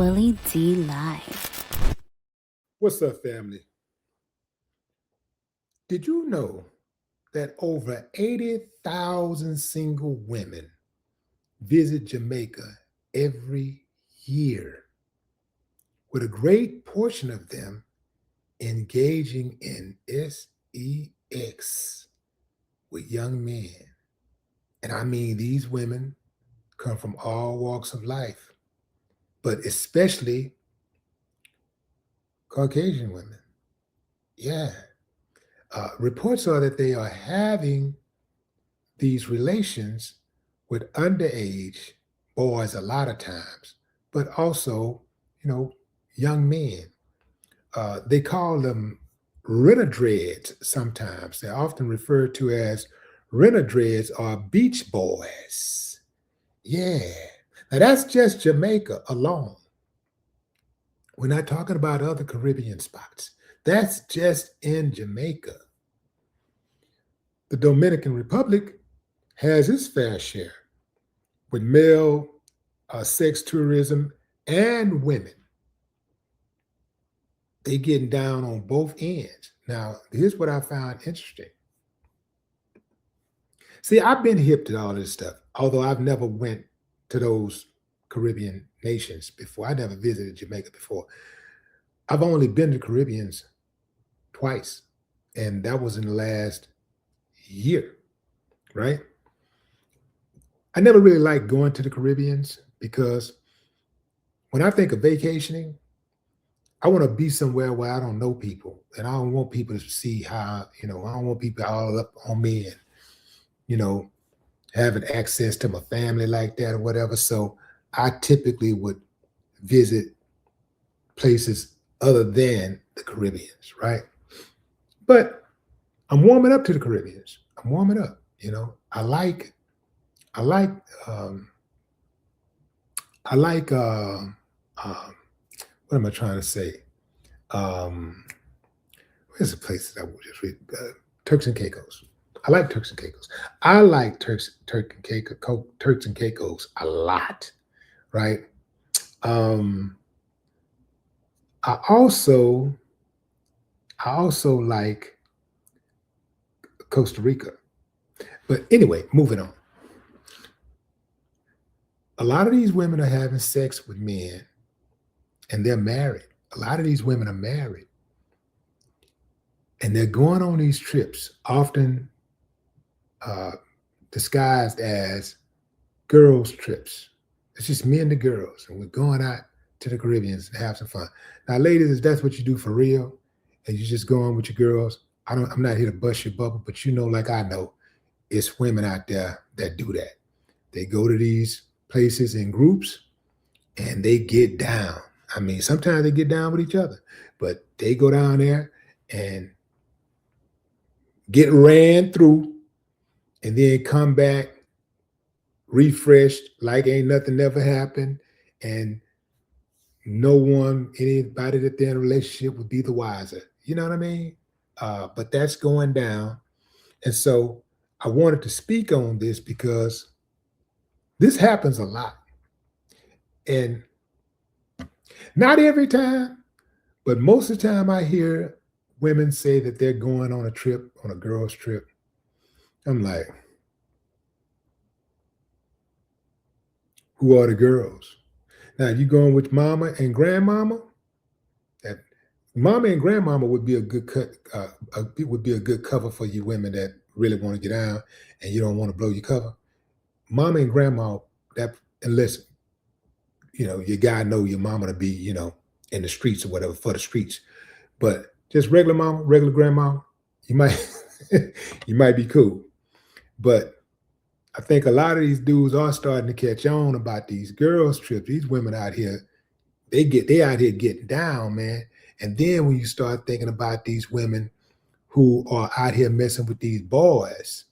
Willie D live. What's up, family? Did you know that over 80,000 single women visit Jamaica every year, with a great portion of them engaging in sex with young men? And I mean, these women come from all walks of life, but especially Caucasian women. Yeah. Reports are that they are having these relations with underage boys a lot of times, but also, you know, young men. They call them renegades sometimes. They're often referred to as renegades or beach boys. Yeah. Now that's just Jamaica alone. We're not talking about other Caribbean spots. That's just in Jamaica. The Dominican Republic has its fair share with male sex tourism and women. They getting down on both ends. Now, here's what I found interesting. See, I've been hip to all this stuff, although I've never went to those Caribbean nations before. I never visited Jamaica before. I've only been to Caribbeans twice, and that was in the last year, right? I never really liked going to the Caribbeans because when I think of vacationing, I want to be somewhere where I don't know people, and I don't want people to see how, I don't want people all up on me and, you know, having access to my family like that or whatever. So I typically would visit places other than the Caribbeans, right? But I'm warming up to the Caribbeans. I'm warming up, I like, um, I like, what am I trying to say? Um, Where's the place that I would just read? Turks and Caicos. I like Turks and Caicos. I like Turks and Caicos a lot, right? Um, I also, I also like Costa Rica. But anyway, moving on. A lot of these women are having sex with men, and they're married. A lot of these women are married, and they're going on these trips, often uh, disguised as girls' trips. It's just me and the girls, and we're going out to the Caribbean and have some fun. Now, ladies, if that's what you do for real, and you just go on with your girls, I'm not here to bust your bubble, but like I know, it's women out there that do that. They go to these places in groups and they get down. I mean, sometimes they get down with each other, but they go down there and get ran through and then come back refreshed like ain't nothing ever happened. And anybody that they're in a relationship would be the wiser. You know what I mean? But that's going down. And so I wanted to speak on this because this happens a lot. And not every time, but most of the time I hear women say that they're going on a trip, on a girl's trip. I'm like, who are the girls? Now, you going with mama and grandmama? That mama and grandmama would be a good would be a good cover for you women that really want to get out and you don't want to blow your cover. Mama and grandma, that unless your guy know your mama to be in the streets or whatever for the streets, but just regular mama, regular grandma, you might you might be cool. But I think a lot of these dudes are starting to catch on about these girls trips. These women out here, they out here getting down, man. And then when you start thinking about these women who are out here messing with these boys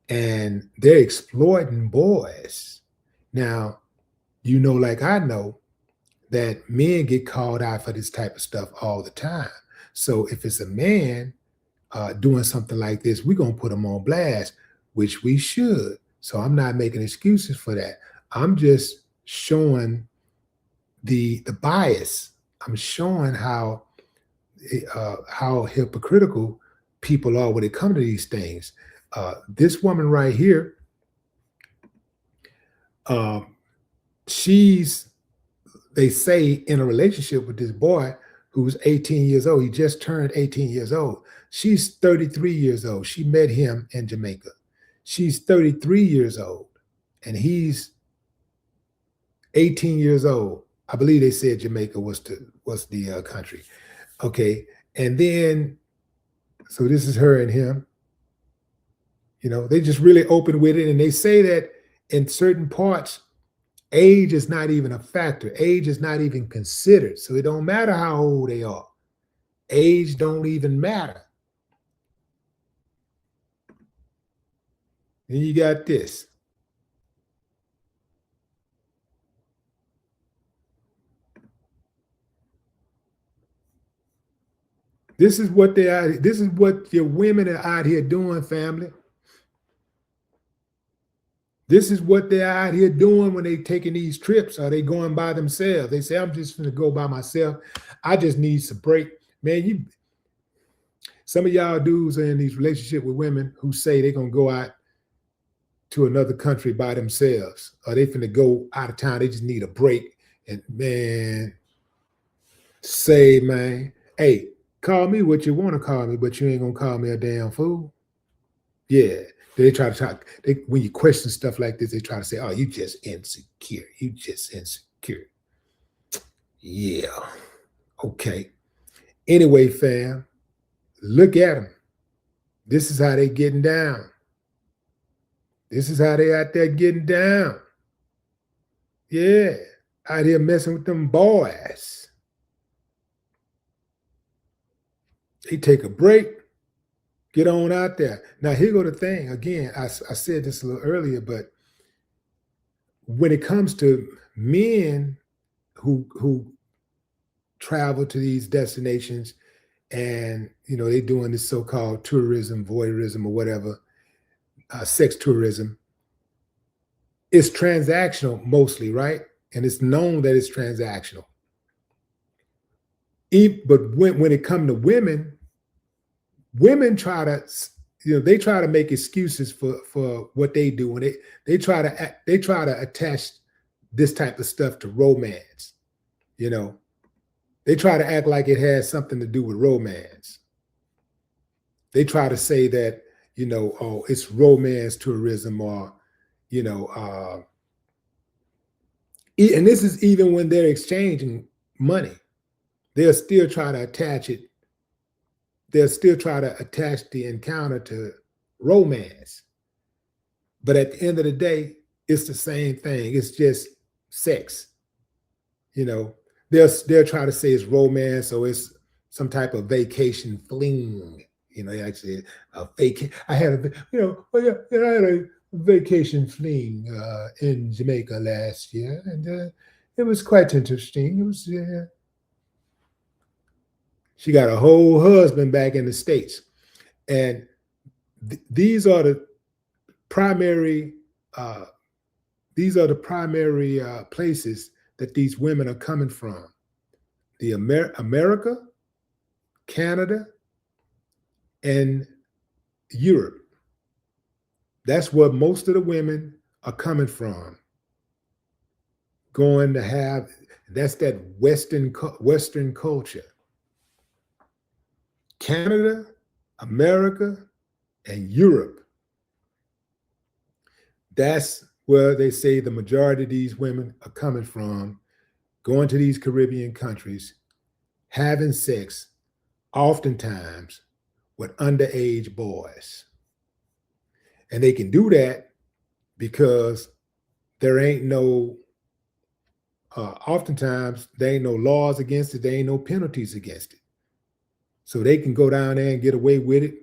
and they're exploiting boys. Now, like I know that men get called out for this type of stuff all the time. So if it's a man doing something like this, we're going to put them on blast, which we should. So I'm not making excuses for that. I'm just showing the bias. I'm showing how hypocritical people are when it comes to these things. This woman right here, she's, they say, in a relationship with this boy who's 18 years old. He just turned 18 years old. She's 33 years old. She met him in Jamaica. She's 33 years old, and he's 18 years old. I believe they said Jamaica was the country. Okay, and then, so this is her and him. They just really open with it, and they say that in certain parts, age is not even a factor. Age is not even considered. So it don't matter how old they are. Age don't even matter. Then you got this. This is what your women are out here doing, family. This is what they're out here doing when they taking these trips. Are they going by themselves? They say, I'm just going to go by myself. I just need some break. Man, some of y'all dudes are in these relationships with women who say they're going to go out to another country by themselves, or they finna go out of town. They just need a break. And man, man, hey, call me what you want to call me, but you ain't gonna call me a damn fool. Yeah, they try to talk. When you question stuff like this, they try to say, "Oh, you just insecure. You just insecure." Yeah, okay. Anyway, fam, look at them. This is how they getting down. This is how they out there getting down. Yeah, out here messing with them boys. They take a break, get on out there. Now, here go the thing. Again, I said this a little earlier, but when it comes to men who travel to these destinations and, they doing this so-called tourism, voyeurism, or whatever, sex tourism, it's transactional mostly, right? And it's known that it's transactional. But when it comes to women try to, they try to make excuses for what they do, and they try to attach this type of stuff to romance. They try to act like it has something to do with romance. They try to say that, oh, it's romance tourism, or, and this is even when they're exchanging money. They'll still try to attach it. They'll still try to attach the encounter to romance. But at the end of the day, it's the same thing. It's just sex. They'll try to say it's romance, or it's some type of vacation fling. Actually a vacation. I had a vacation fling in Jamaica last year, and it was quite interesting. It was. She got a whole husband back in the States, and these are the primary. Places that these women are coming from: the America, Canada, and Europe. That's where most of the women are coming from. Going to have, that's that Western culture. Canada, America, and Europe. That's where they say the majority of these women are coming from, going to these Caribbean countries, having sex, oftentimes with underage boys. And they can do that because there ain't no, oftentimes there ain't no laws against it, there ain't no penalties against it. So they can go down there and get away with it,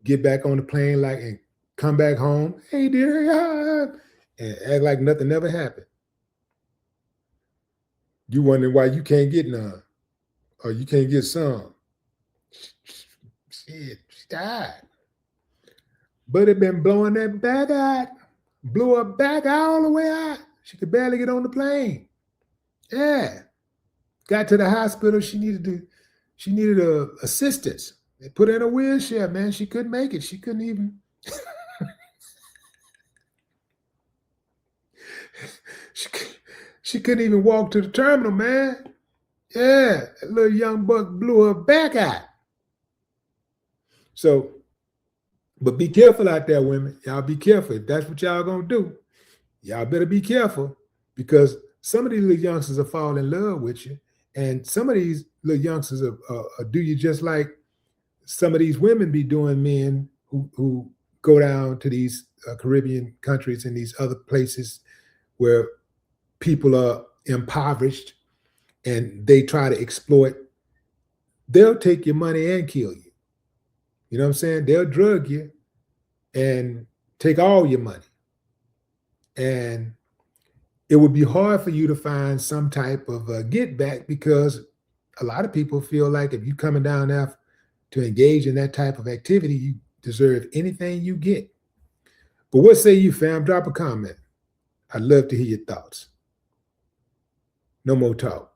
get back on the plane and come back home, hey dear, and act like nothing ever happened. You wondering why you can't get none, or you can't get some. Shit, she died. But it been blowing that back out, blew her back all the way out. She could barely get on the plane. Yeah. Got to the hospital. She needed assistance. They put her in a wheelchair, man. She couldn't make it. She couldn't even she, she couldn't even walk to the terminal, man. Yeah, that little young buck blew her back out. So, but be careful out there, women. Y'all be careful. If that's what y'all gonna do, y'all better be careful, because some of these little youngsters will fall in love with you, and some of these little youngsters will do you just like some of these women be doing men who go down to these Caribbean countries and these other places where people are impoverished and they try to exploit. They'll take your money and kill you. You know what I'm saying? They'll drug you and take all your money. And it would be hard for you to find some type of get back, because a lot of people feel like if you're coming down there to engage in that type of activity, you deserve anything you get. But what say you, fam? Drop a comment. I'd love to hear your thoughts. No more talk.